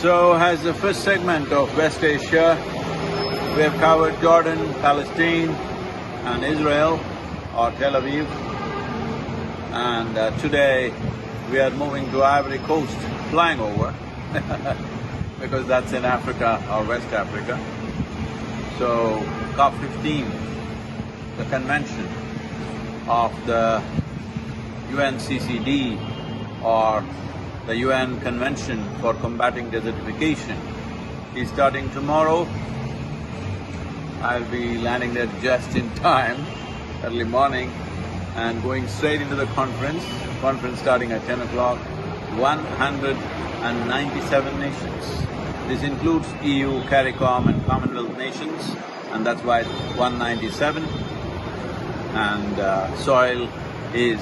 So, as the first segment of West Asia, we have covered Jordan, Palestine and Israel or Tel Aviv. And today we are moving to Ivory Coast, flying over because that's in Africa or West Africa. So, COP15, the convention of the UNCCD or the UN Convention for Combating Desertification is starting tomorrow. I'll be landing there just in time, early morning, and going straight into the conference starting at 10 o'clock, 197 nations. This includes EU, CARICOM and Commonwealth nations, and that's why it's 197. And soil is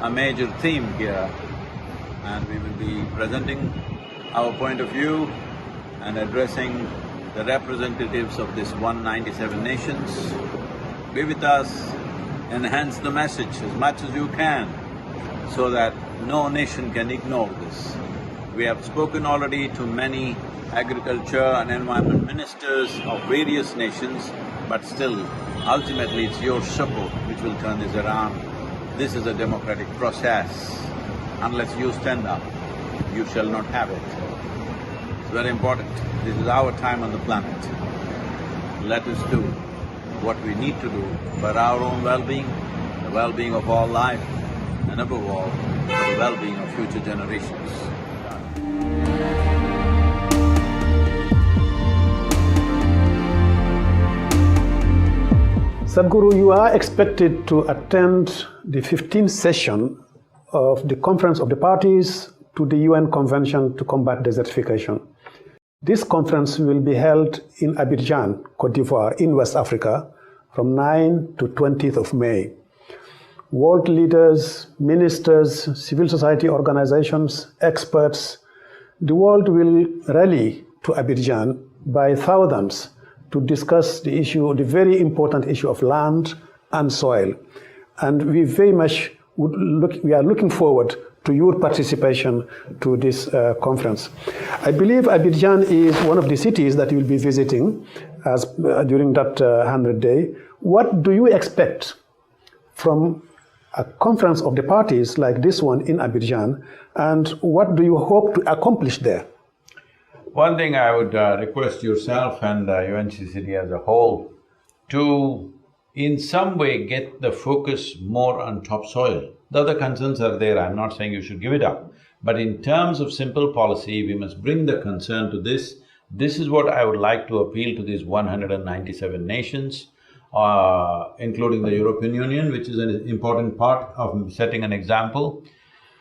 a major theme here, and we will be presenting our point of view and addressing the representatives of this 197 nations. Be with us, enhance the message as much as you can so that no nation can ignore this. We have spoken already to many agriculture and environment ministers of various nations, but still, ultimately it's your support which will turn this around. This is a democratic process. Unless you stand up, you shall not have it. It's very important. This is our time on the planet. Let us do what we need to do for our own well-being, the well-being of all life, and above all, for the well-being of future generations. Sadhguru, you are expected to attend the 15th session of the Conference of the Parties to the UN Convention to Combat Desertification. This conference will be held in Abidjan, Côte d'Ivoire, in West Africa, from 9 to 20th of May. World leaders, ministers, civil society organizations, experts, the world will rally to Abidjan by thousands to discuss the issue, the very important issue of land and soil. And we very much we are looking forward to your participation to this conference. I believe Abidjan is one of the cities that you will be visiting during that 100 day. What do you expect from a conference of the parties like this one in Abidjan, and what do you hope to accomplish there? One thing I would request yourself and UNCCD as a whole to in some way get the focus more on topsoil. The other concerns are there, I'm not saying you should give it up. But in terms of simple policy, we must bring the concern to this. This is what I would like to appeal to these 197 nations, including the European Union, which is an important part of setting an example.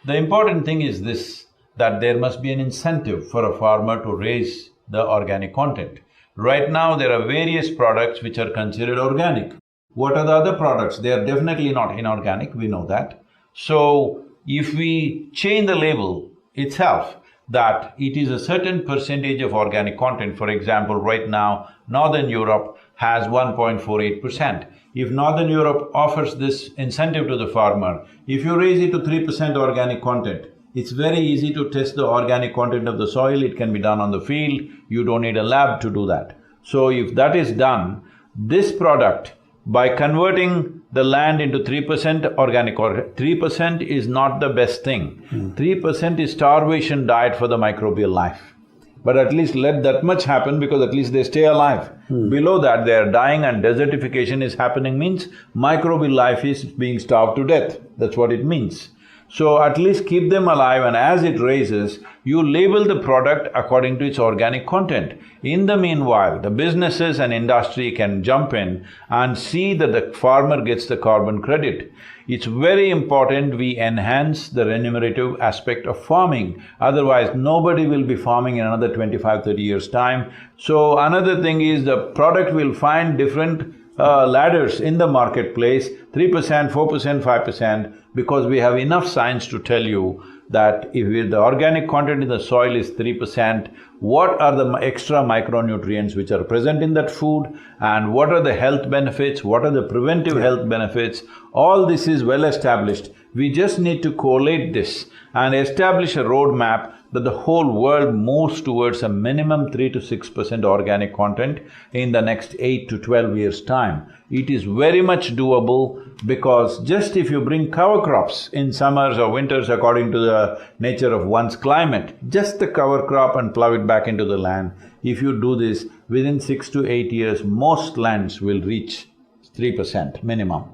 The important thing is this, that there must be an incentive for a farmer to raise the organic content. Right now, there are various products which are considered organic. What are the other products? They are definitely not inorganic, we know that. So, if we change the label itself, that it is a certain percentage of organic content, for example, right now, Northern Europe has 1.48%. If Northern Europe offers this incentive to the farmer, if you raise it to 3% organic content, it's very easy to test the organic content of the soil, it can be done on the field, you don't need a lab to do that. So if that is done, this product, by converting the land into 3% organic, or 3% is not the best thing. 3% is starvation diet for the microbial life. But at least let that much happen because at least they stay alive. Below that, they are dying and desertification is happening means microbial life is being starved to death. That's what it means. So at least keep them alive, and as it raises, you label the product according to its organic content. In the meanwhile, the businesses and industry can jump in and see that the farmer gets the carbon credit. It's very important we enhance the remunerative aspect of farming, otherwise nobody will be farming in another 25–30 years' time. So another thing is the product will find different ladders in the marketplace, 3%, 4%, 5%, because we have enough science to tell you that if the organic content in the soil is 3%, what are the extra micronutrients which are present in that food, and what are the health benefits, what are the preventive health benefits, all this is well established. We just need to collate this and establish a roadmap that the whole world moves towards a minimum 3 to 6% organic content in the next 8 to 12 years' time. It is very much doable because just if you bring cover crops in summers or winters according to the nature of one's climate, just the cover crop and plow it back into the land, if you do this, within 6 to 8 years, most lands will reach 3% minimum.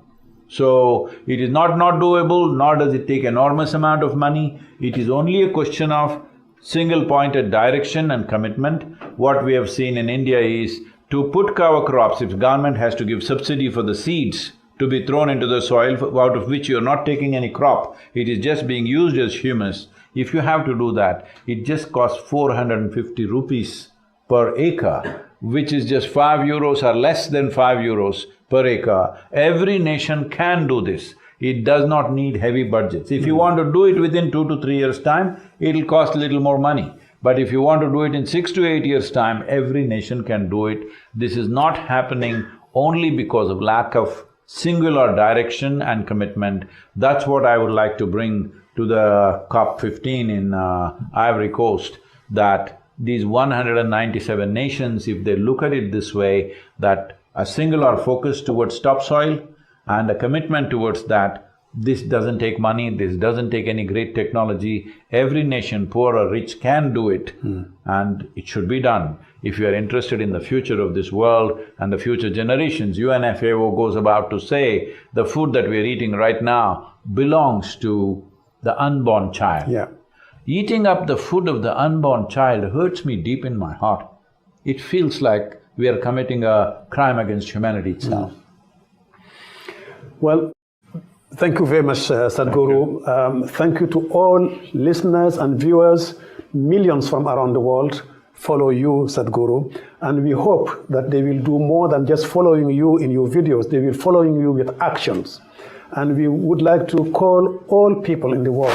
So, it is not doable, nor does it take enormous amount of money. It is only a question of single-pointed direction and commitment. What we have seen in India is to put cover crops, if government has to give subsidy for the seeds to be thrown into the soil out of which you're not taking any crop, it is just being used as humus. If you have to do that, it just costs 450 rupees per acre, which is just 5 euros or less than 5 euros per acre. Every nation can do this. It does not need heavy budgets. If you want to do it within 2 to 3 years' time, it'll cost a little more money. But if you want to do it in 6 to 8 years' time, every nation can do it. This is not happening only because of lack of singular direction and commitment. That's what I would like to bring to the COP15 in Ivory Coast, that these 197 nations, if they look at it this way, that a singular focus towards topsoil and a commitment towards that, this doesn't take money, this doesn't take any great technology. Every nation, poor or rich, can do it and it should be done. If you are interested in the future of this world and the future generations, UNFAO goes about to say the food that we are eating right now belongs to the unborn child. Yeah. Eating up the food of the unborn child hurts me deep in my heart. It feels like we are committing a crime against humanity itself. Well, thank you very much, Sadhguru. Thank you to all listeners and viewers. Millions from around the world follow you, Sadhguru, and we hope that they will do more than just following you in your videos. They will following you with actions. And we would like to call all people in the world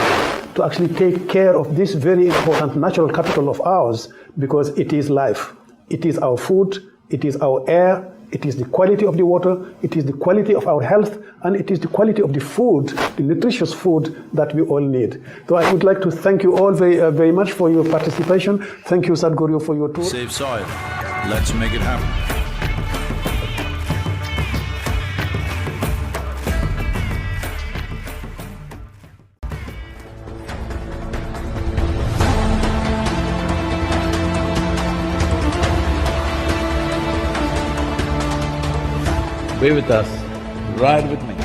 to actually take care of this very important natural capital of ours, because it is life. It is our food, it is our air, it is the quality of the water, it is the quality of our health, and it is the quality of the food, the nutritious food that we all need. So I would like to thank you all very much for your participation. Thank you, Sadhguru, for your tour. Save soil. Let's make it happen. Be with us, ride with me.